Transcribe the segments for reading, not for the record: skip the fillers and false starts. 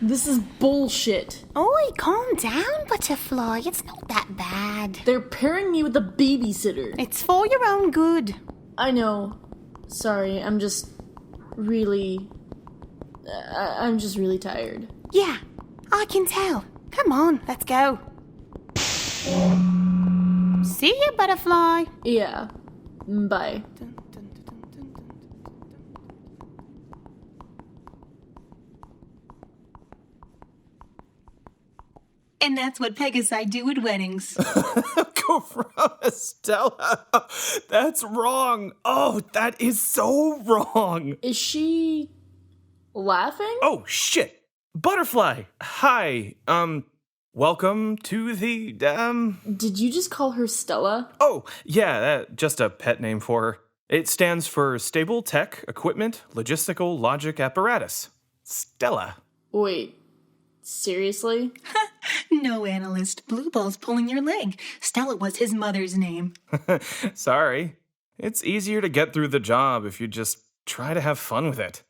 This is bullshit. Oi, calm down, Butterfly. It's not that bad. They're pairing me with a babysitter. It's for your own good. I know. Sorry, I'm just really tired. Yeah, I can tell. Come on, let's go. See you, Butterfly. Yeah. Bye. And that's what Pegasi do at weddings. Go from Stella. That's wrong. Oh, that is so wrong. Is she laughing? Oh, shit. Butterfly. Hi. Welcome to the, Did you just call her Stella? Oh, yeah, just a pet name for her. It stands for Stable Tech Equipment Logistical Logic Apparatus. Stella. Wait, seriously? No, analyst. Blueball's pulling your leg. Stella was his mother's name. Sorry. It's easier to get through the job if you just try to have fun with it.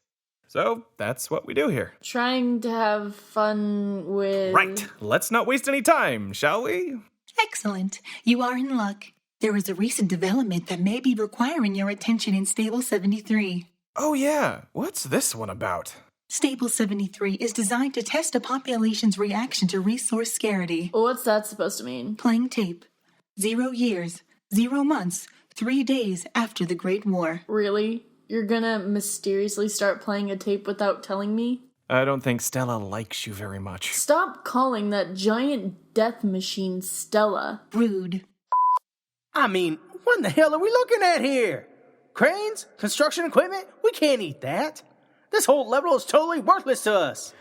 So, that's what we do here. Trying to have fun with... Right. Let's not waste any time, shall we? Excellent. You are in luck. There is a recent development that may be requiring your attention in Stable 73. Oh yeah, what's this one about? Stable 73 is designed to test a population's reaction to resource scarcity. What's that supposed to mean? Playing tape. 0 years, 0 months, 3 days after the Great War. Really? You're gonna mysteriously start playing a tape without telling me? I don't think Stella likes you very much. Stop calling that giant death machine Stella. Rude. I mean, what in the hell are we looking at here? Cranes? Construction equipment? We can't eat that. This whole level is totally worthless to us.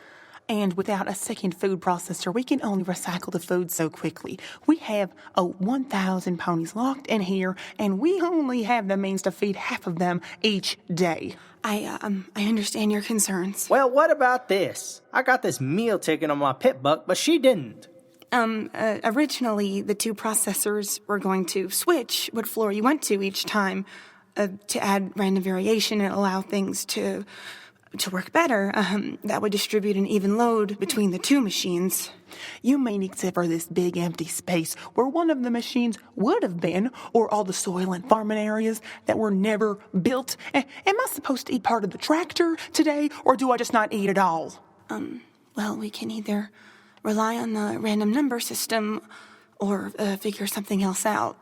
And without a second food processor, we can only recycle the food so quickly. We have 1,000 ponies locked in here, and we only have the means to feed half of them each day. I understand your concerns. Well, what about this? I got this meal ticket on my pit buck, but she didn't. Originally, the two processors were going to switch what floor you went to each time to add random variation and allow things to work better. That would distribute an even load between the two machines. You mean except for this big empty space where one of the machines would have been, or all the soil and farming areas that were never built? Am I supposed to eat part of the tractor today, or do I just not eat at all? Well, we can either rely on the random number system or figure something else out.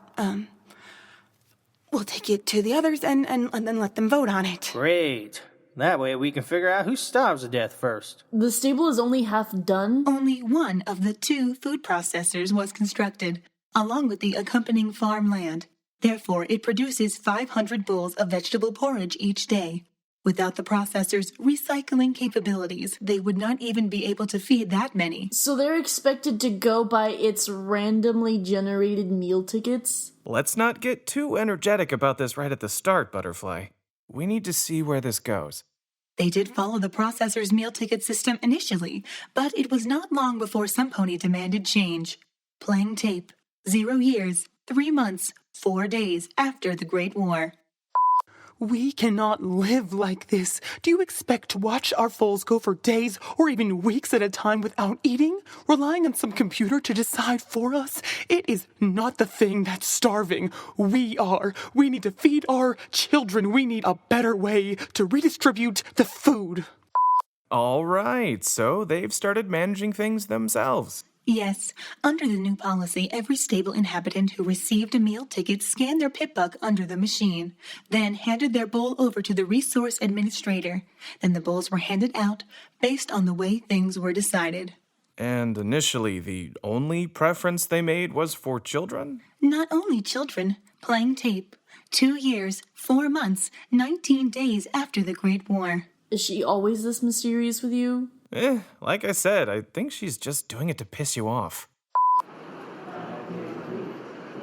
We'll take it to the others and then let them vote on it. Great. That way we can figure out who starves to death first. The stable is only half done? Only one of the 2 food processors was constructed, along with the accompanying farmland. Therefore, it produces 500 bowls of vegetable porridge each day. Without the processor's recycling capabilities, they would not even be able to feed that many. So they're expected to go by its randomly generated meal tickets? Let's not get too energetic about this right at the start, Butterfly. We need to see where this goes. They did follow the processor's meal ticket system initially, but it was not long before some pony demanded change. Playing tape. 0 years, 3 months, 4 days after the Great War. We cannot live like this. Do you expect to watch our foals go for days or even weeks at a time without eating, relying on some computer to decide for us? It is not the thing that's starving. We are. We need to feed our children. We need a better way to redistribute the food. All right, so they've started managing things themselves. Yes, under the new policy, every stable inhabitant who received a meal ticket scanned their pit buck under the machine, then handed their bowl over to the resource administrator. Then the bowls were handed out based on the way things were decided. And initially, the only preference they made was for children? Not only children, playing tape. 2 years, 4 months, 19 days after the Great War. Is she always this mysterious with you? Like I said, I think she's just doing it to piss you off.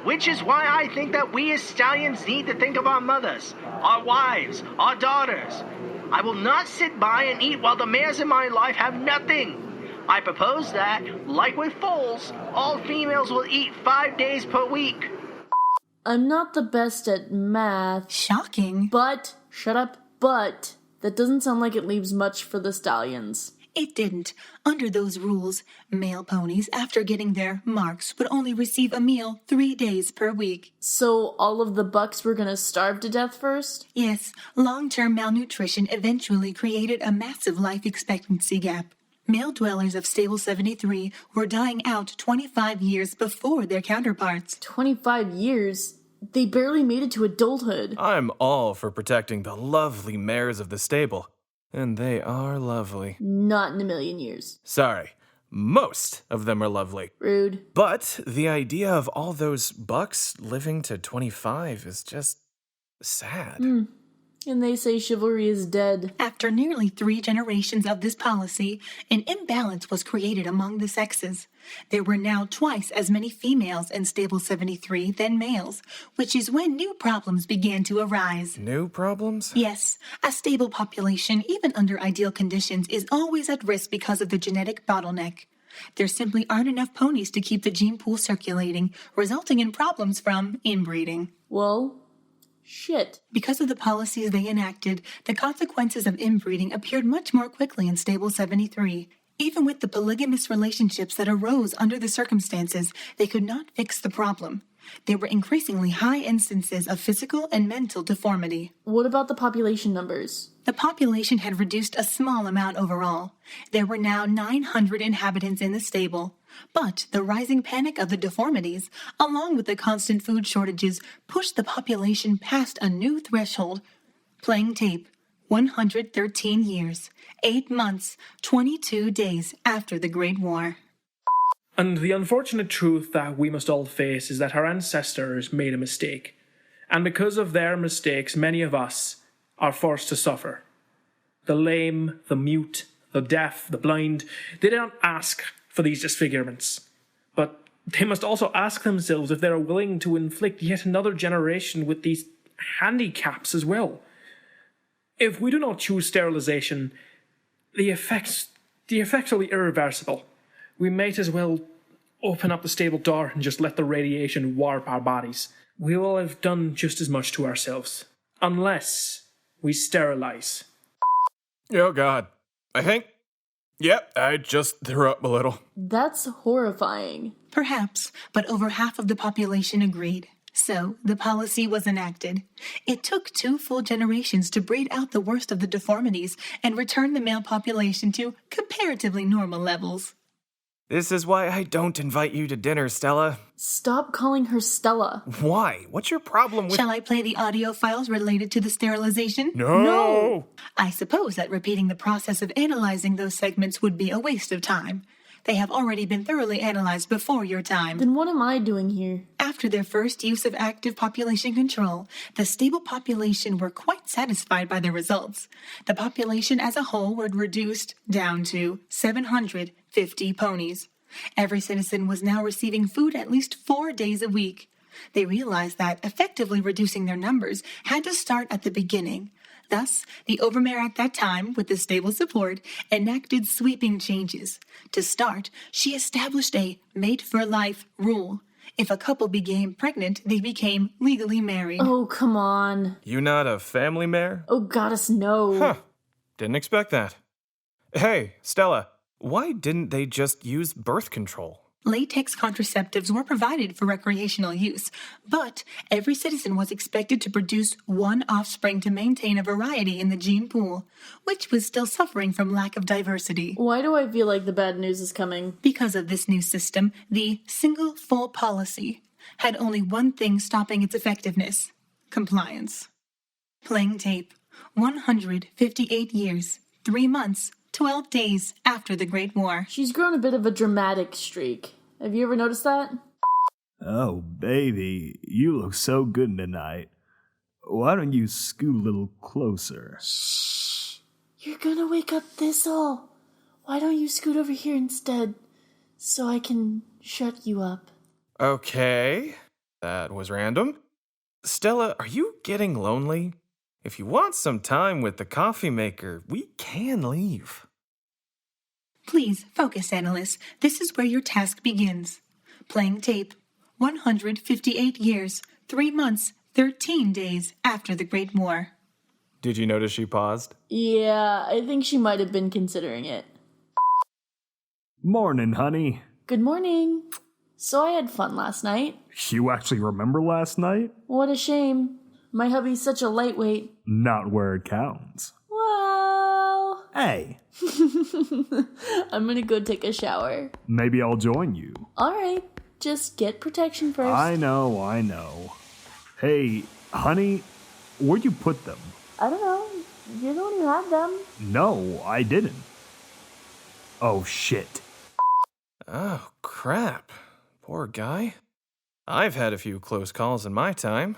Which is why I think that we as stallions need to think of our mothers, our wives, our daughters. I will not sit by and eat while the mares in my life have nothing. I propose that, like with foals, all females will eat 5 days per week. I'm not the best at math. Shocking. But, shut up, but, that doesn't sound like it leaves much for the stallions. It didn't. Under those rules, male ponies, after getting their marks, would only receive a meal 3 days per week. So all of the bucks were gonna starve to death first? Yes, long-term malnutrition eventually created a massive life expectancy gap. Male dwellers of Stable 73 were dying out 25 years before their counterparts. 25 years? They barely made it to adulthood. I'm all for protecting the lovely mares of the stable. And they are lovely. Not in a million years. Sorry, most of them are lovely. Rude. But the idea of all those bucks living to 25 is just sad. And they say chivalry is dead. After nearly 3 generations of this policy, an imbalance was created among the sexes. There were now twice as many females in Stable 73 than males, which is when new problems began to arise. New problems? Yes, a stable population, even under ideal conditions, is always at risk because of the genetic bottleneck. There simply aren't enough ponies to keep the gene pool circulating, resulting in problems from inbreeding. Well, shit. Because of the policies they enacted, the consequences of inbreeding appeared much more quickly in Stable 73. Even with the polygamous relationships that arose under the circumstances, they could not fix the problem. There were increasingly high instances of physical and mental deformity. What about the population numbers? The population had reduced a small amount overall. There were now 900 inhabitants in the stable. But the rising panic of the deformities, along with the constant food shortages, pushed the population past a new threshold. Playing tape, 113 years, 8 months, 22 days after the Great War. And the unfortunate truth that we must all face is that our ancestors made a mistake. And because of their mistakes, many of us are forced to suffer. The lame, the mute, the deaf, the blind, they don't ask for these disfigurements. But they must also ask themselves if they are willing to inflict yet another generation with these handicaps as well. If we do not choose sterilization, the effects will be irreversible. We might as well open up the stable door and just let the radiation warp our bodies. We will have done just as much to ourselves. Unless we sterilize. Oh God. I just threw up a little. That's horrifying. Perhaps, but over half of the population agreed. So, the policy was enacted. It took 2 full generations to breed out the worst of the deformities and return the male population to comparatively normal levels. This is why I don't invite you to dinner, Stella. Stop calling her Stella. Why? What's your problem with... Shall I play the audio files related to the sterilization? No! I suppose that repeating the process of analyzing those segments would be a waste of time. They have already been thoroughly analyzed before your time. Then what am I doing here? After their first use of active population control, the stable population were quite satisfied by the results. The population as a whole were reduced down to 750 ponies. Every citizen was now receiving food at least 4 days a week. They realized that effectively reducing their numbers had to start at the beginning. Thus, the Overmare at that time, with the stable support, enacted sweeping changes. To start, she established a mate-for-life rule. If a couple became pregnant, they became legally married. Oh, come on. You not a family mare? Oh, goddess, no. Huh. Didn't expect that. Hey, Stella, why didn't they just use birth control? Latex contraceptives were provided for recreational use, but every citizen was expected to produce 1 offspring to maintain a variety in the gene pool, which was still suffering from lack of diversity. Why do I feel like the bad news is coming? Because of this new system, the single full policy had only one thing stopping its effectiveness: compliance. Playing tape, 158 years, 3 months, 12 days after the Great War. She's grown a bit of a dramatic streak. Have you ever noticed that? Oh, baby, you look so good tonight. Why don't you scoot a little closer? Shh. You're gonna wake up Thistle. Why don't you scoot over here instead, so I can shut you up? Okay, that was random. Stella, are you getting lonely? If you want some time with the coffee maker, we can leave. Please focus, analysts. This is where your task begins. Playing tape, 158 years, 3 months, 13 days after the Great War. Did you notice she paused? Yeah, I think she might have been considering it. Morning, honey. Good morning. So I had fun last night. You actually remember last night? What a shame. My hubby's such a lightweight. Not where it counts. Well... Hey, I'm gonna go take a shower. maybe I'll join you. Alright, just get protection first. I know. Hey, honey, where'd you put them? I don't know. You're the one who had them. No, I didn't. Oh, shit. Oh, crap. Poor guy. I've had a few close calls in my time.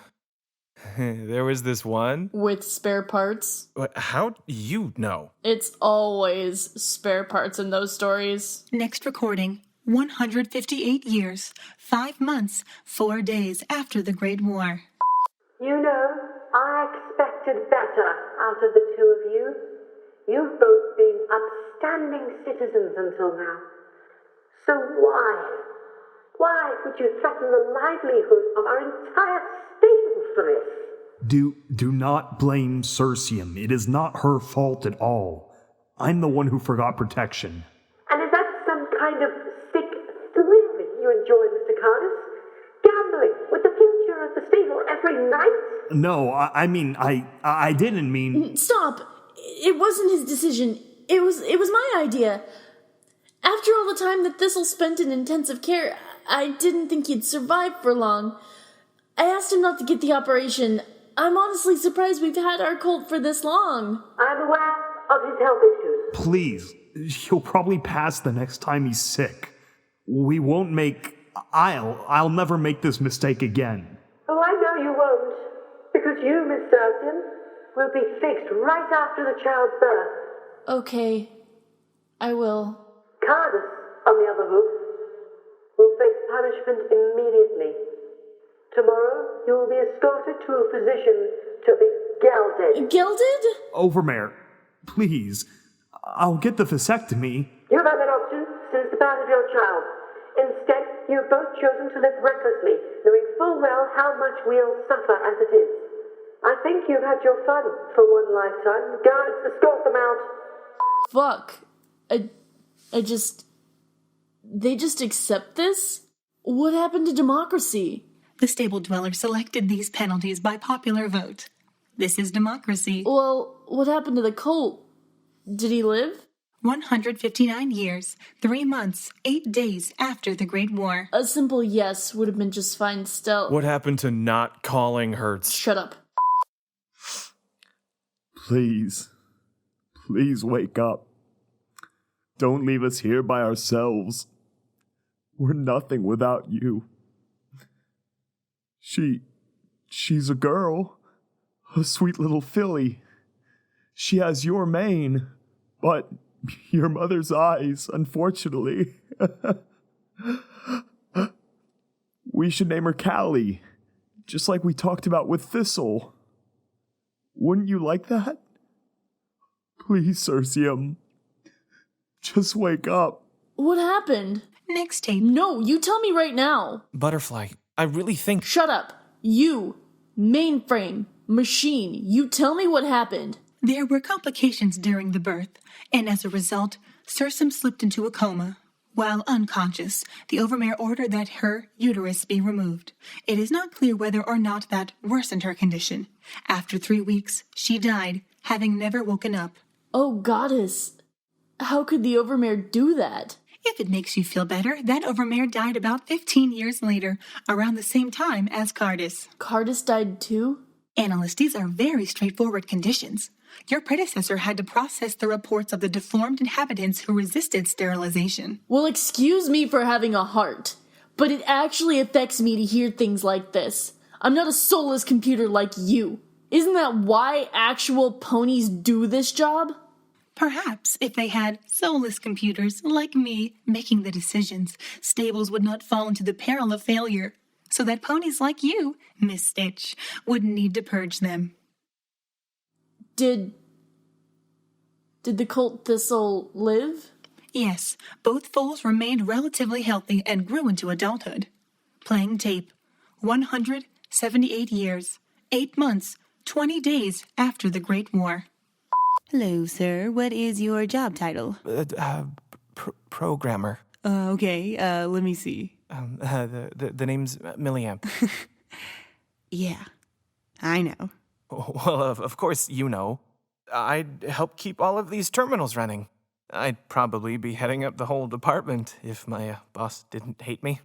There was this one. With spare parts. How do you know? It's always spare parts in those stories. Next recording, 158 years, 5 months, 4 days after the Great War. You know, I expected better out of the two of you. You've both been upstanding citizens until now. So why would you threaten the livelihood of our entire stable for this? Do not blame Circeum. It is not her fault at all. I'm the one who forgot protection. And is that some kind of sick thrill you enjoy, Mr. Cardis? Gambling with the future of the stable every night? No, I mean, I didn't mean... Stop! It wasn't his decision. It was my idea. After all the time that Thistle spent in intensive care, I didn't think he'd survive for long. I asked him not to get the operation. I'm honestly surprised we've had our colt for this long. I'm aware of his health issues. Please, he'll probably pass the next time he's sick. We won't make... I'll never make this mistake again. Oh, I know you won't. Because you, Miss Circeum, will be fixed right after the child's birth. Okay, I will. Cardus, on the other hoof, will face punishment immediately. Tomorrow, you will be escorted to a physician to be gelded. Gelded? Overmare, please. I'll get the vasectomy. You have had that option since the birth of your child. Instead, you have both chosen to live recklessly, knowing full well how much we'll suffer as it is. I think you've had your fun for one lifetime. Guards, escort them out. Fuck. They just accept this? What happened to democracy? The stable dweller selected these penalties by popular vote. This is democracy. Well, what happened to the colt? Did he live? 159 years, 3 months, 8 days after the Great War. A simple yes would have been just fine still. What happened to not calling her? Shut up. Please wake up. Don't leave us here by ourselves. We're nothing without you. She's a girl. A sweet little filly. She has your mane, but your mother's eyes, unfortunately. We should name her Callie, just like we talked about with Thistle. Wouldn't you like that? Please, Circeum. Just wake up. What happened? Next tape. No, you tell me right now. Butterfly, I really think... Shut up. You, mainframe, machine, you tell me what happened. There were complications during the birth, and as a result, Circeum slipped into a coma. While unconscious, the Overmare ordered that her uterus be removed. It is not clear whether or not that worsened her condition. After 3 weeks, she died, having never woken up. Oh, goddess. How could the Overmare do that? If it makes you feel better, that Overmare died about 15 years later, around the same time as Cardis. Cardis died too? Analyst, these are very straightforward conditions. Your predecessor had to process the reports of the deformed inhabitants who resisted sterilization. Well, excuse me for having a heart, but it actually affects me to hear things like this. I'm not a soulless computer like you. Isn't that why actual ponies do this job? Perhaps if they had soulless computers like me making the decisions, stables would not fall into the peril of failure, so that ponies like you, Miss Stitch, wouldn't need to purge them. Did the colt Thistle live? Yes, both foals remained relatively healthy and grew into adulthood. Playing tape, 178 years, 8 months, 20 days after the Great War. Hello, sir. What is your job title? Programmer. Okay, let me see. The name's Milliamp. Yeah, I know. Well, of course you know. I'd help keep all of these terminals running. I'd probably be heading up the whole department if my boss didn't hate me.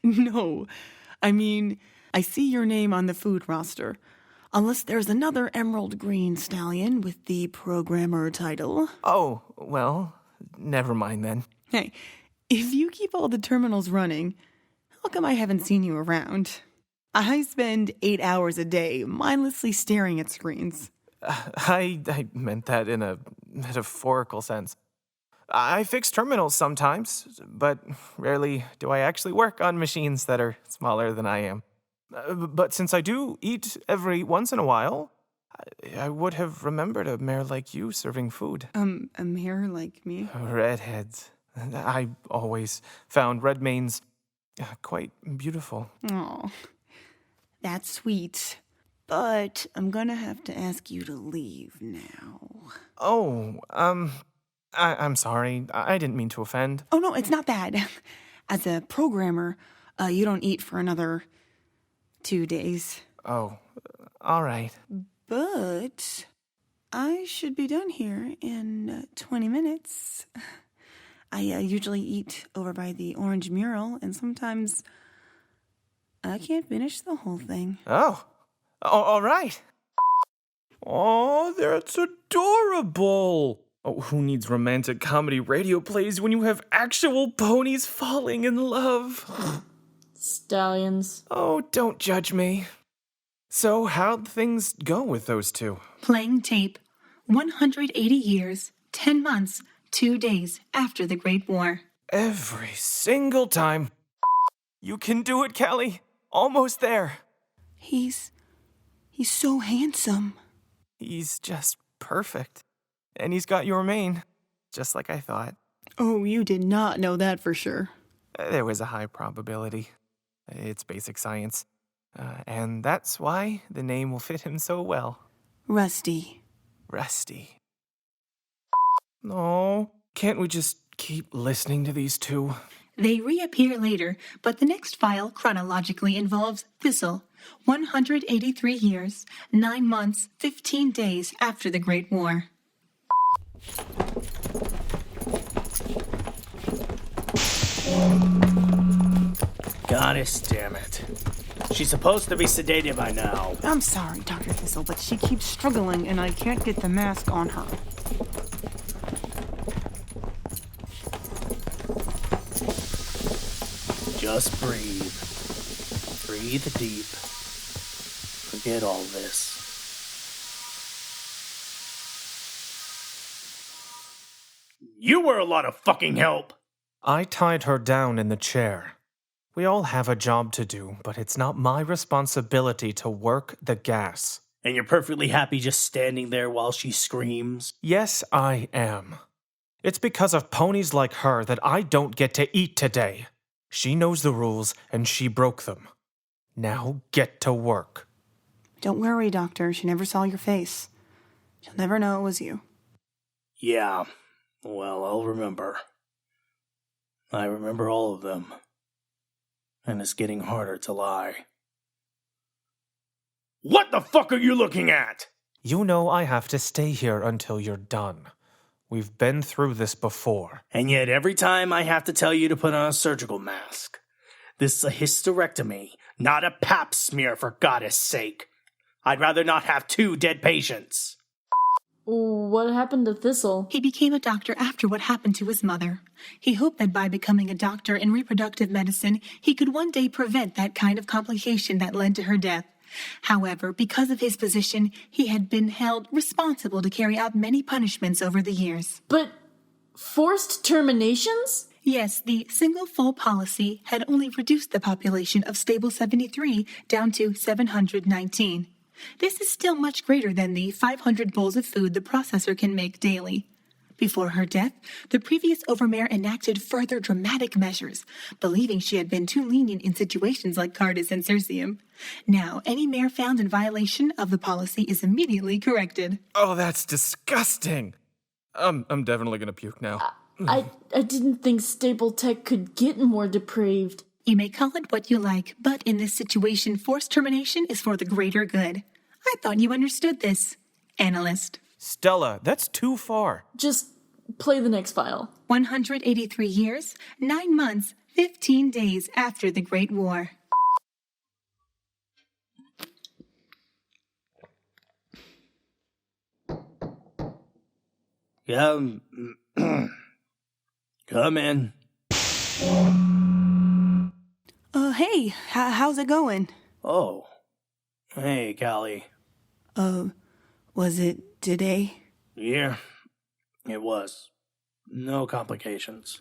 No, I mean, I see your name on the food roster. Unless there's another emerald green stallion with the programmer title. Oh, well, never mind then. Hey, if you keep all the terminals running, how come I haven't seen you around? I spend 8 hours a day mindlessly staring at screens. I meant that in a metaphorical sense. I fix terminals sometimes, but rarely do I actually work on machines that are smaller than I am. But since I do eat every once in a while, I would have remembered a mare like you serving food. A mare like me? Redheads. I always found red manes quite beautiful. Oh, that's sweet. But I'm gonna have to ask you to leave now. Oh, I'm sorry. I didn't mean to offend. Oh, no, it's not that. As a programmer, you don't eat for another 2 days. Oh, all right. But I should be done here in 20 minutes. I usually eat over by the orange mural, and sometimes I can't finish the whole thing. Oh, all right. Oh, that's adorable. Oh, who needs romantic comedy radio plays when you have actual ponies falling in love? Stallions. Oh, don't judge me. So, how'd things go with those two? Playing tape. 180 years, 10 months, 2 days after the Great War. Every single time. You can do it, Callie. Almost there. He's so handsome. He's just perfect. And he's got your mane, just like I thought. Oh, you did not know that for sure. There was a high probability. It's basic science. And that's why the name will fit him so well. Rusty. Rusty. Oh, can't we just keep listening to these two? They reappear later, but the next file chronologically involves Thistle, 183 years, 9 months, 15 days after the Great War. Goddess damn it. She's supposed to be sedated by now. I'm sorry, Dr. Thistle, but she keeps struggling and I can't get the mask on her. Just breathe. Breathe deep. Forget all this. You were a lot of fucking help. I tied her down in the chair. We all have a job to do, but it's not my responsibility to work the gas. And you're perfectly happy just standing there while she screams? Yes, I am. It's because of ponies like her that I don't get to eat today. She knows the rules, and she broke them. Now get to work. Don't worry, Doctor. She never saw your face. She'll never know it was you. Yeah, well, I'll remember. I remember all of them. And it's getting harder to lie. What the fuck are you looking at? You know I have to stay here until you're done. We've been through this before. And yet every time I have to tell you to put on a surgical mask. This is a hysterectomy, not a pap smear, for goddess sake. I'd rather not have 2 dead patients. What happened to Thistle? He became a doctor after what happened to his mother. He hoped that by becoming a doctor in reproductive medicine, he could one day prevent that kind of complication that led to her death. However, because of his position, he had been held responsible to carry out many punishments over the years. But forced terminations? Yes, the single full policy had only reduced the population of stable 73 down to 719. This is still much greater than the 500 bowls of food the processor can make daily. Before her death, the previous overmare enacted further dramatic measures, believing she had been too lenient in situations like Cardis and Circeum. Now, any mare found in violation of the policy is immediately corrected. Oh, that's disgusting. I'm definitely gonna puke now. I didn't think Staple Tech could get more depraved. You may call it what you like, but in this situation, forced termination is for the greater good. I thought you understood this, analyst. Stella, that's too far. Just play the next file. 183 years, 9 months, 15 days after the Great War. Come in. Hey, how's it going? Oh. Hey, Callie. Was it today? Yeah, it was. No complications.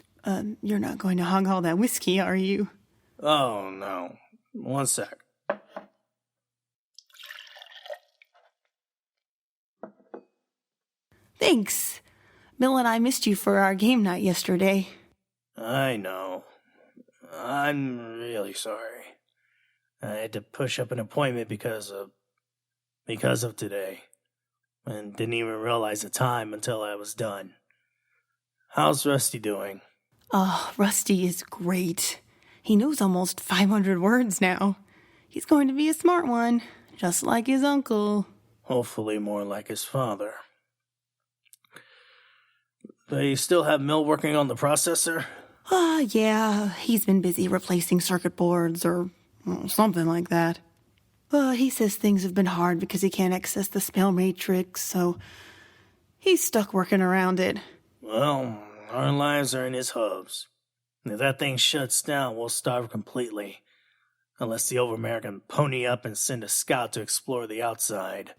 You're not going to hog all that whiskey, are you? Oh, no. One sec. Thanks. Bill and I missed you for our game night yesterday. I know. I'm really sorry. I had to push up an appointment because of today. And didn't even realize the time until I was done. How's Rusty doing? Oh, Rusty is great. He knows almost 500 words now. He's going to be a smart one, just like his uncle. Hopefully more like his father. They still have Mill working on the processor? Yeah, he's been busy replacing circuit boards or something like that. He says things have been hard because he can't access the spell matrix, so he's stuck working around it. Well, our lives are in his hubs. If that thing shuts down, we'll starve completely. Unless the Overmare can pony up and send a scout to explore the outside.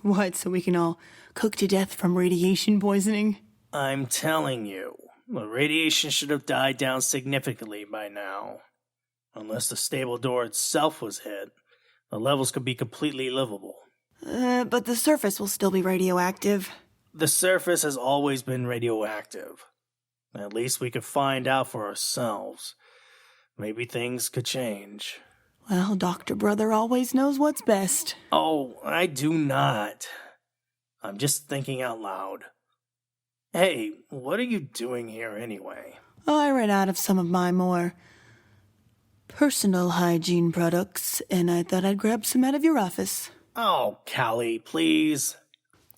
What, so we can all cook to death from radiation poisoning? I'm telling you, the radiation should have died down significantly by now. Unless the stable door itself was hit, the levels could be completely livable. But the surface will still be radioactive. The surface has always been radioactive. At least we could find out for ourselves. Maybe things could change. Well, Dr. Brother always knows what's best. Oh, I do not. I'm just thinking out loud. Hey, what are you doing here anyway? I ran out of some of my more personal hygiene products, and I thought I'd grab some out of your office. Oh, Callie, please.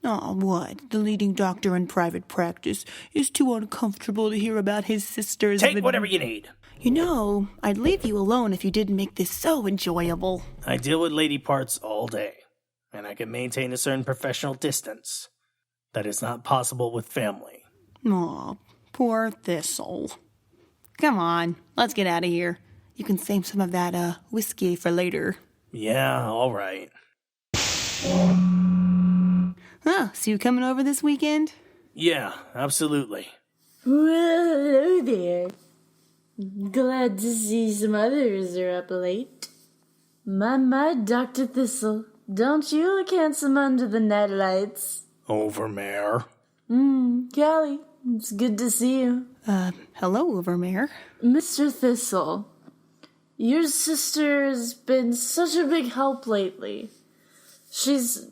Oh, what? The leading doctor in private practice is too uncomfortable to hear about his sister's... Take whatever you need. You know, I'd leave you alone if you didn't make this so enjoyable. I deal with lady parts all day, and I can maintain a certain professional distance. That is not possible with family. Aw, poor Thistle. Come on, let's get out of here. You can save some of that, whiskey for later. Yeah, all right. Huh, so you coming over this weekend? Yeah, absolutely. Well, hello there. Glad to see some others are up late. My, Dr. Thistle, don't you look handsome under the night lights? Overmare. Callie, it's good to see you. Hello, Overmare. Mr. Thistle, your sister has been such a big help lately. She's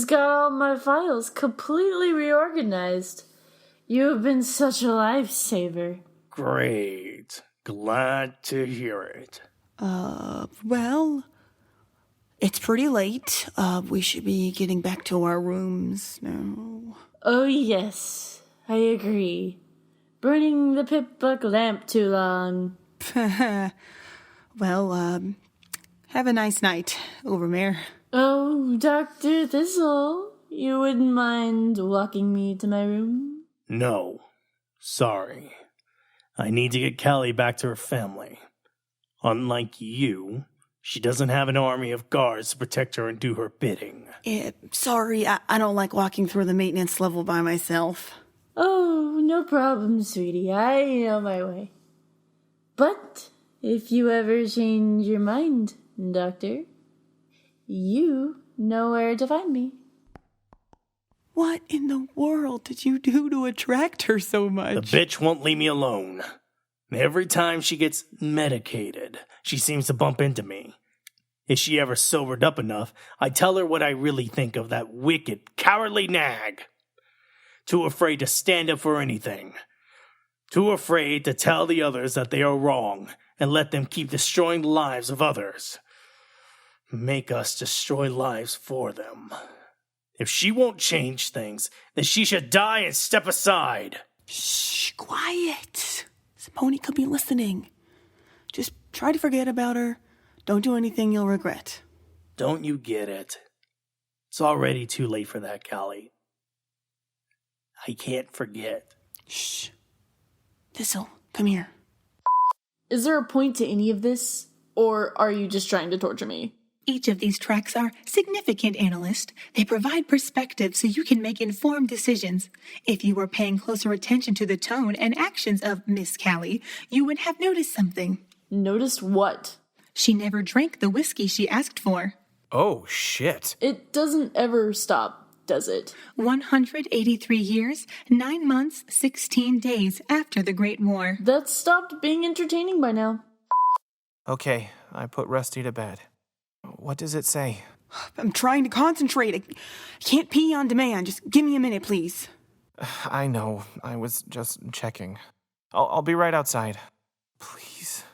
got all my files completely reorganized. You have been such a lifesaver. Great. Glad to hear it. Well, it's pretty late. We should be getting back to our rooms now. Oh, yes, I agree. Burning the pip-buck lamp too long. Well, have a nice night, Overmare. Oh, Dr. Thistle, you wouldn't mind walking me to my room? No. Sorry. I need to get Callie back to her family. Unlike you, she doesn't have an army of guards to protect her and do her bidding. Sorry, I don't like walking through the maintenance level by myself. Oh, no problem, sweetie. I know my way. But if you ever change your mind, Doctor, you know where to find me. What in the world did you do to attract her so much? The bitch won't leave me alone. Every time she gets medicated, she seems to bump into me. If she ever sobered up enough, I tell her what I really think of that wicked, cowardly nag. Too afraid to stand up for anything. Too afraid to tell the others that they are wrong and let them keep destroying the lives of others. Make us destroy lives for them. If she won't change things, then she should die and step aside. Shh, quiet. Simone could be listening. Just try to forget about her. Don't do anything you'll regret. Don't you get it? It's already too late for that, Callie. I can't forget. Shh. Thistle, come here. Is there a point to any of this? Or are you just trying to torture me? Each of these tracks are significant, analyst. They provide perspective so you can make informed decisions. If you were paying closer attention to the tone and actions of Miss Callie, you would have noticed something. Noticed what? She never drank the whiskey she asked for. Oh, shit. It doesn't ever stop, does it? 183 years, 9 months, 16 days after the Great War. That's stopped being entertaining by now. Okay, I put Rusty to bed. What does it say? I'm trying to concentrate. I can't pee on demand. Just give me a minute, please. I know. I was just checking. I'll be right outside. Please.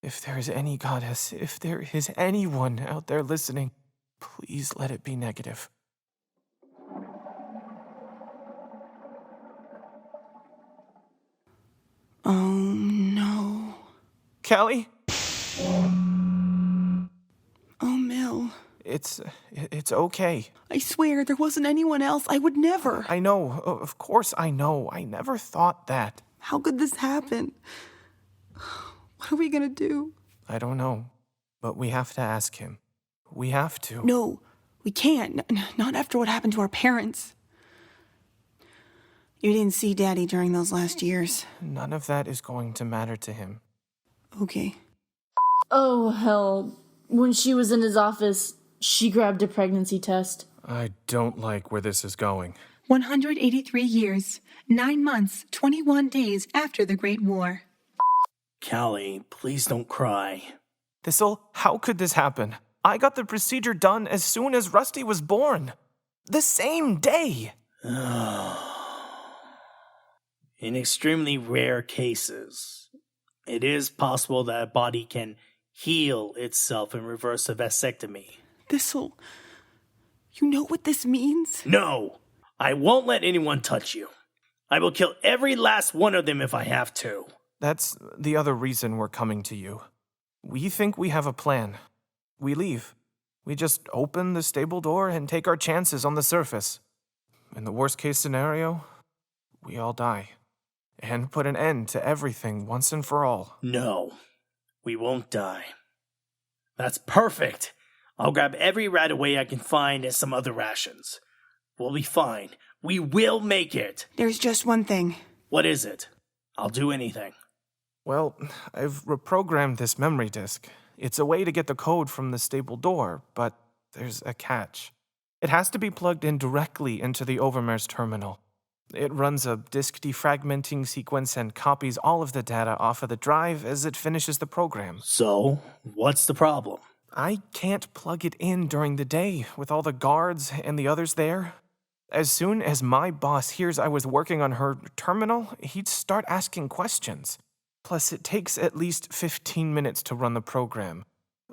If there is any goddess, if there is anyone out there listening, please let it be negative. Oh, no. Callie? Oh, Mel. It's okay. I swear there wasn't anyone else. I would never. I know. Of course I know. I never thought that. How could this happen? What are we gonna do? I don't know. But we have to ask him. We have to. No, we can't. Not after what happened to our parents. You didn't see Daddy during those last years. None of that is going to matter to him. Okay. Oh, hell. When she was in his office, she grabbed a pregnancy test. I don't like where this is going. 183 years, 9 months, 21 days after the Great War. Callie, please don't cry. Thistle, how could this happen? I got the procedure done as soon as Rusty was born. The same day. In extremely rare cases, it is possible that a body can heal itself and reverse a vasectomy. Thistle, you know what this means? No, I won't let anyone touch you. I will kill every last one of them if I have to. That's the other reason we're coming to you. We think we have a plan. We leave. We just open the stable door and take our chances on the surface. In the worst case scenario, we all die. And put an end to everything once and for all. No, we won't die. That's perfect. I'll grab every rat away I can find and some other rations. We'll be fine. We will make it. There's just one thing. What is it? I'll do anything. Well, I've reprogrammed this memory disk. It's a way to get the code from the stable door, but there's a catch. It has to be plugged in directly into the Overmare's terminal. It runs a disk defragmenting sequence and copies all of the data off of the drive as it finishes the program. So, what's the problem? I can't plug it in during the day with all the guards and the others there. As soon as my boss hears I was working on her terminal, he'd start asking questions. Plus, it takes at least 15 minutes to run the program.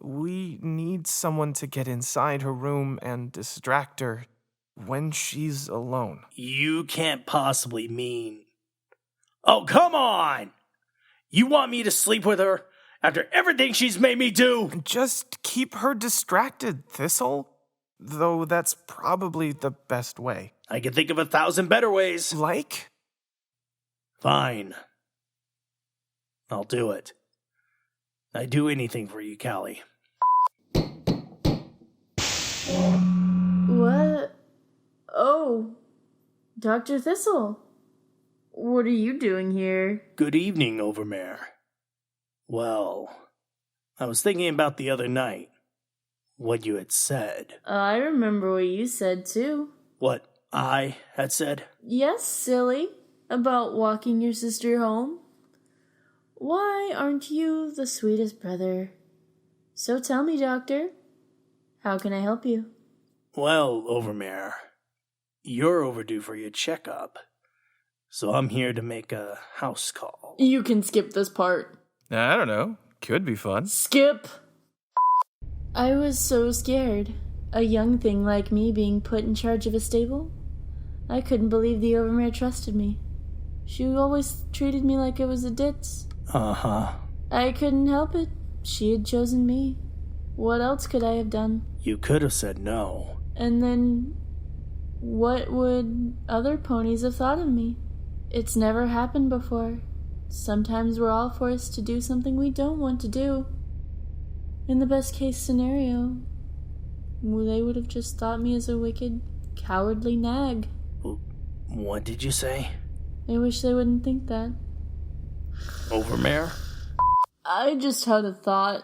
We need someone to get inside her room and distract her when she's alone. You can't possibly mean... Oh, come on! You want me to sleep with her after everything she's made me do? Just keep her distracted, Thistle. Though that's probably the best way. I can think of 1,000 better ways. Like? Fine. I'll do it. I'd do anything for you, Callie. What? Oh, Dr. Thistle. What are you doing here? Good evening, Overmare. Well, I was thinking about the other night. What you had said. I remember what you said, too. What I had said? Yes, silly. About walking your sister home. Why aren't you the sweetest brother? So tell me, Doctor, how can I help you? Well, Overmare, you're overdue for your checkup. So I'm here to make a house call. You can skip this part. I don't know. Could be fun. Skip! I was so scared. A young thing like me being put in charge of a stable? I couldn't believe the Overmare trusted me. She always treated me like I was a ditz. Uh-huh. I couldn't help it. She had chosen me. What else could I have done? You could have said no. And then, what would other ponies have thought of me? It's never happened before. Sometimes we're all forced to do something we don't want to do. In the best case scenario, they would have just thought me as a wicked, cowardly nag. What did you say? I wish they wouldn't think that. Overmare? I just had a thought.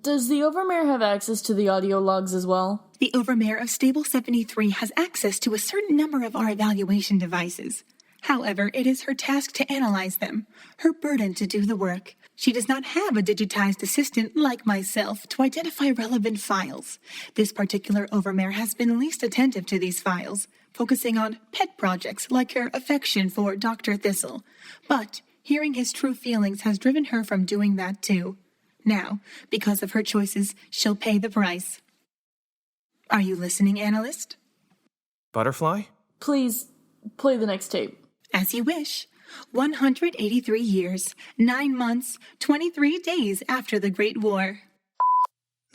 Does the Overmare have access to the audio logs as well? The Overmare of Stable 73 has access to a certain number of our evaluation devices. However, it is her task to analyze them, her burden to do the work. She does not have a digitized assistant like myself to identify relevant files. This particular Overmare has been least attentive to these files, focusing on pet projects like her affection for Dr. Thistle. But hearing his true feelings has driven her from doing that too. Now, because of her choices, she'll pay the price. Are you listening, analyst? Butterfly? Please, play the next tape. As you wish. 183 years, 9 months, 23 days after the Great War.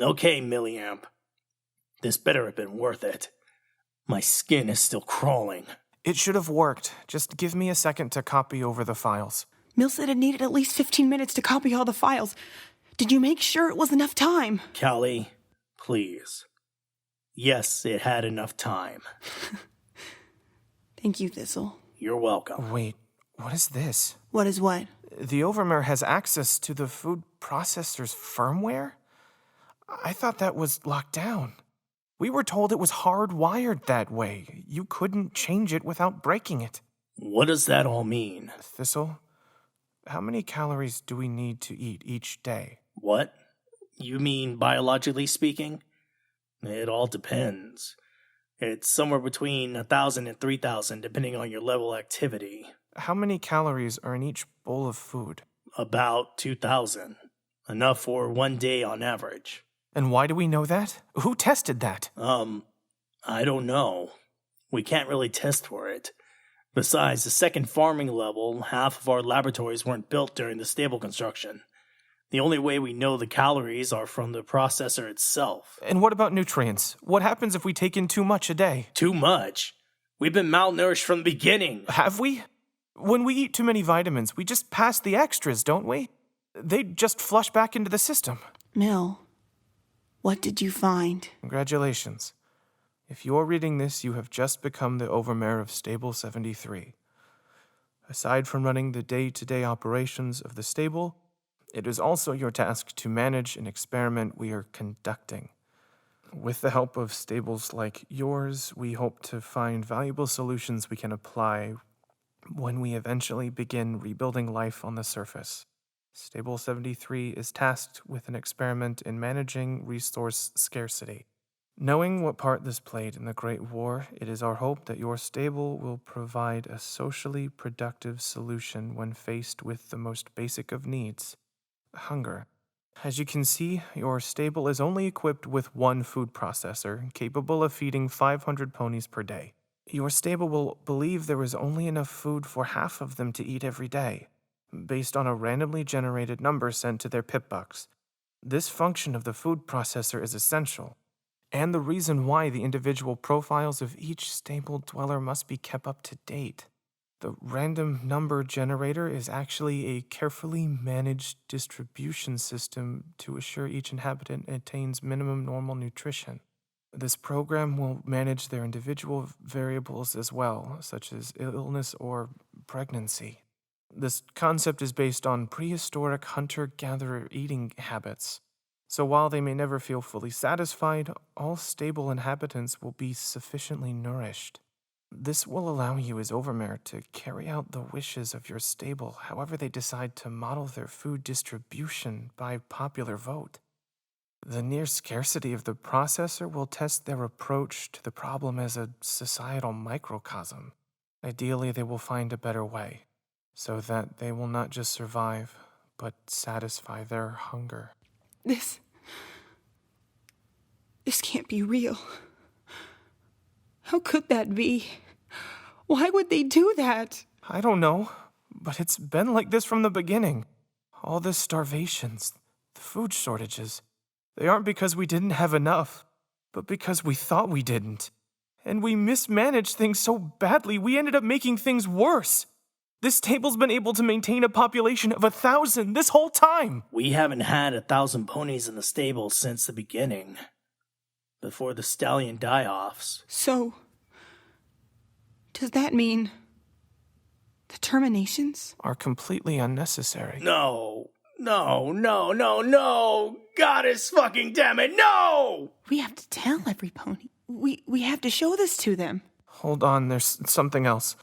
Okay, Milliamp. This better have been worth it. My skin is still crawling. It should have worked. Just give me a second to copy over the files. Mill said it needed at least 15 minutes to copy all the files. Did you make sure it was enough time? Callie, please. Yes, it had enough time. Thank you, Thistle. You're welcome. Wait, what is this? What is what? The Overmare has access to the food processor's firmware? I thought that was locked down. We were told it was hardwired that way. You couldn't change it without breaking it. What does that all mean? Thistle, how many calories do we need to eat each day? What? You mean biologically speaking? It all depends. It's somewhere between 1,000 and 3,000, depending on your level of activity. How many calories are in each bowl of food? About 2,000. Enough for 1 day on average. And why do we know that? Who tested that? I don't know. We can't really test for it. Besides, the second farming level, half of our laboratories weren't built during the stable construction. The only way we know the calories are from the processor itself. And what about nutrients? What happens if we take in too much a day? Too much? We've been malnourished from the beginning. Have we? When we eat too many vitamins, we just pass the extras, don't we? They just flush back into the system. Mill, what did you find? Congratulations. If you're reading this, you have just become the Overmare of Stable 73. Aside from running the day-to-day operations of the stable, it is also your task to manage an experiment we are conducting. With the help of stables like yours, we hope to find valuable solutions we can apply when we eventually begin rebuilding life on the surface. Stable 73 is tasked with an experiment in managing resource scarcity. Knowing what part this played in the Great War, it is our hope that your stable will provide a socially productive solution when faced with the most basic of needs, hunger. As you can see, your stable is only equipped with one food processor, capable of feeding 500 ponies per day. Your stable will believe there is only enough food for half of them to eat every day, based on a randomly generated number sent to their pip-bucks. This function of the food processor is essential, and the reason why the individual profiles of each stable dweller must be kept up to date. The random number generator is actually a carefully managed distribution system to assure each inhabitant attains minimum normal nutrition. This program will manage their individual variables as well, such as illness or pregnancy. This concept is based on prehistoric hunter-gatherer eating habits. So while they may never feel fully satisfied, all stable inhabitants will be sufficiently nourished. This will allow you as Overmare to carry out the wishes of your stable however they decide to model their food distribution by popular vote. The near scarcity of the processor will test their approach to the problem as a societal microcosm. Ideally, they will find a better way, so that they will not just survive, but satisfy their hunger. This can't be real. How could that be? Why would they do that? I don't know, but it's been like this from the beginning. All the starvations, the food shortages, they aren't because we didn't have enough, but because we thought we didn't. And we mismanaged things so badly, we ended up making things worse. This table's been able to maintain a population of 1,000 this whole time. We haven't had 1,000 ponies in the stable since the beginning. Before the stallion die-offs. So, does that mean the terminations are completely unnecessary? No. Goddess fucking damn it, no! We have to tell every pony. We have to show this to them. Hold on, there's something else.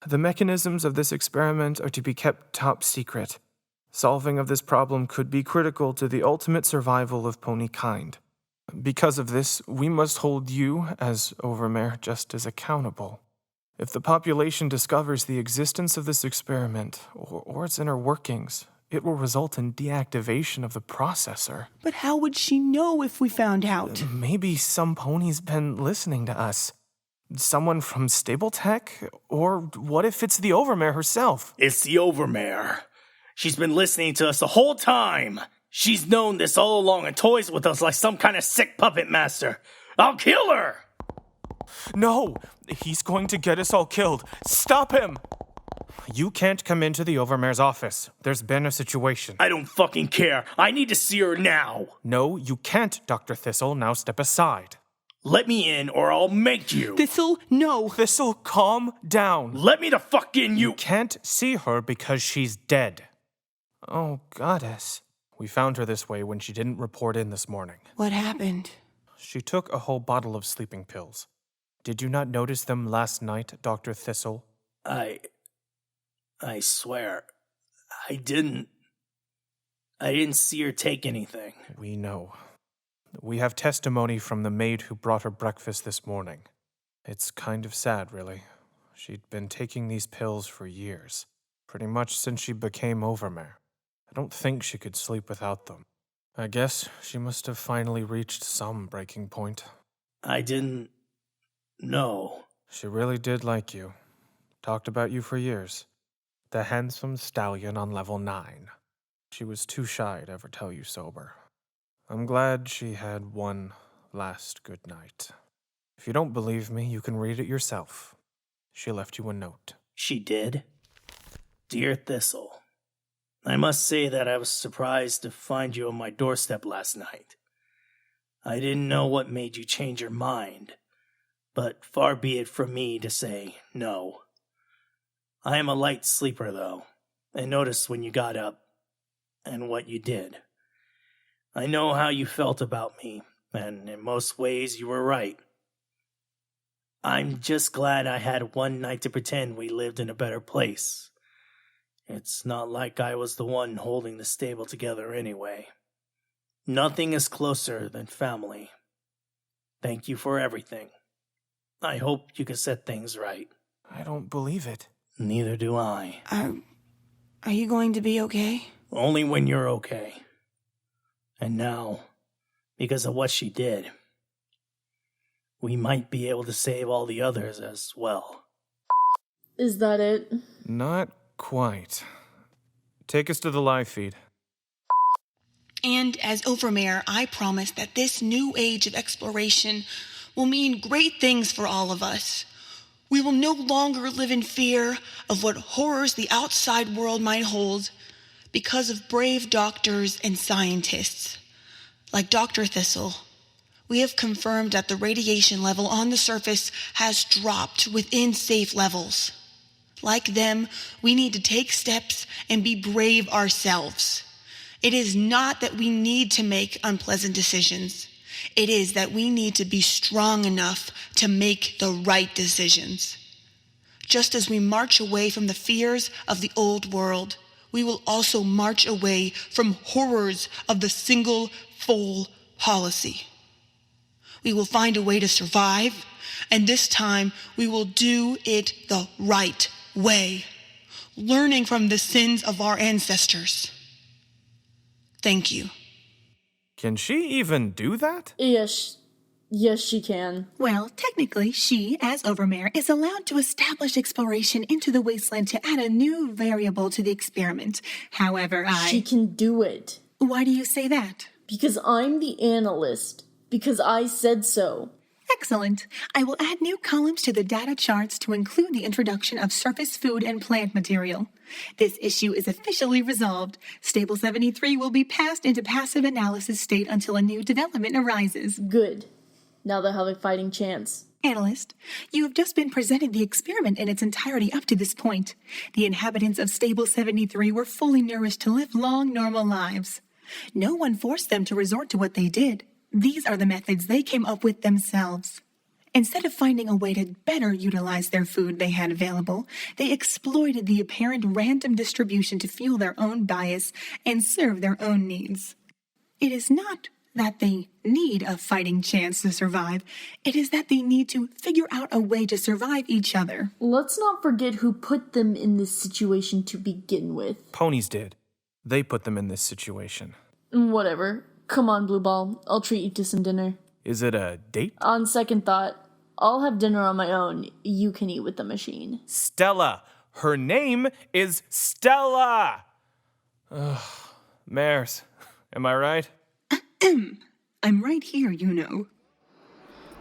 The mechanisms of this experiment are to be kept top secret. Solving of this problem could be critical to the ultimate survival of pony kind. Because of this, we must hold you, as Overmare, just as accountable. If the population discovers the existence of this experiment, or its inner workings, it will result in deactivation of the processor. But how would she know if we found out? Maybe some pony's been listening to us. Someone from Stable Tech? Or what if it's the Overmare herself? It's the Overmare. She's been listening to us the whole time. She's known this all along and toys with us like some kind of sick puppet master. I'll kill her! No! He's going to get us all killed. Stop him! You can't come into the Overmare's office. There's been a situation. I don't fucking care. I need to see her now. No, you can't, Dr. Thistle. Now step aside. Let me in or I'll make you. Thistle, no. Thistle, calm down. Let me the fuck in, You can't see her because she's dead. Oh, Goddess. We found her this way when she didn't report in this morning. What happened? She took a whole bottle of sleeping pills. Did you not notice them last night, Dr. Thistle? I swear, I didn't see her take anything. We know. We have testimony from the maid who brought her breakfast this morning. It's kind of sad, really. She'd been taking these pills for years, pretty much since she became Overmare. I don't think she could sleep without them. I guess she must have finally reached some breaking point. I didn't know. She really did like you. Talked about you for years. The handsome stallion on level 9. She was too shy to ever tell you sober. I'm glad she had one last good night. If you don't believe me, you can read it yourself. She left you a note. She did? Dear Thistle, I must say that I was surprised to find you on my doorstep last night. I didn't know what made you change your mind, but far be it from me to say no. I am a light sleeper, though, and noticed when you got up and what you did. I know how you felt about me, and in most ways you were right. I'm just glad I had one night to pretend we lived in a better place. It's not like I was the one holding the stable together anyway. Nothing is closer than family. Thank you for everything. I hope you can set things right. I don't believe it. Neither do I. Are you going to be okay? Only when you're okay. And now, because of what she did, we might be able to save all the others as well. Is that it? Not quite. Take us to the live feed. And as Overmare, I promise that this new age of exploration will mean great things for all of us. We will no longer live in fear of what horrors the outside world might hold because of brave doctors and scientists. Like Dr. Thistle, we have confirmed that the radiation level on the surface has dropped within safe levels. Like them, we need to take steps and be brave ourselves. It is not that we need to make unpleasant decisions. It is that we need to be strong enough to make the right decisions. Just as we march away from the fears of the old world, we will also march away from horrors of the single full policy. We will find a way to survive, and this time we will do it the right way, learning from the sins of our ancestors. Thank you. Can she even do that? Yes, she can. Well, technically, she, as Overmare, is allowed to establish exploration into the wasteland to add a new variable to the experiment. However, She can do it. Why do you say that? Because I'm the analyst. Because I said so. Excellent. I will add new columns to the data charts to include the introduction of surface food and plant material. This issue is officially resolved. Stable 73 will be passed into passive analysis state until a new development arises. Good. Now they'll have a fighting chance. Analyst, you have just been presented the experiment in its entirety up to this point. The inhabitants of Stable 73 were fully nourished to live long, normal lives. No one forced them to resort to what they did. These are the methods they came up with themselves. Instead of finding a way to better utilize their food they had available, they exploited the apparent random distribution to fuel their own bias and serve their own needs. It is not that they need a fighting chance to survive. It is that they need to figure out a way to survive each other. Let's not forget who put them in this situation to begin with. Ponies did. They put them in this situation. Whatever. Come on, Blueball. I'll treat you to some dinner. Is it a date? On second thought, I'll have dinner on my own. You can eat with the machine. Stella. Her name is Stella. Ugh. Mares. Am I right? I'm right here, you know.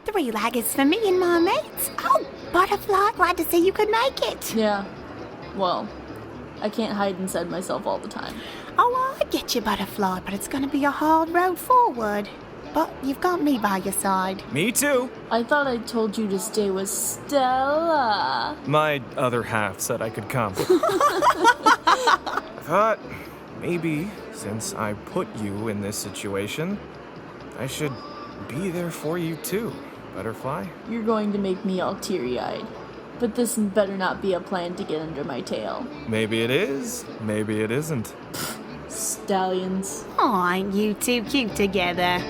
3 laggers for me and my mates. Oh, Butterfly, glad to see you could make it. Yeah. Well, I can't hide inside myself all the time. Oh, I get you, Butterfly, but it's gonna be a hard road forward. But you've got me by your side. Me too. I thought I told you to stay with Stella. My other half said I could come. Thought maybe since I put you in this situation, I should be there for you too, Butterfly. You're going to make me all teary-eyed. But this better not be a plan to get under my tail. Maybe it is, maybe it isn't. Stallions. Oh, ain't you two cute together?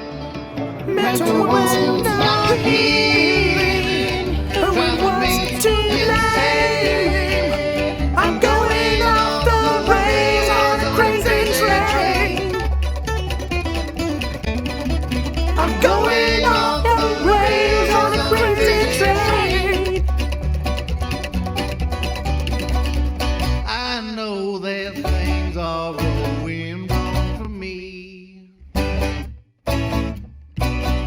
Mental was not healing, but we was too lame. I'm going off the rails on a crazy train. I'm going off the rails on a crazy train. I know that things are going wrong for me.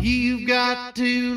You've got to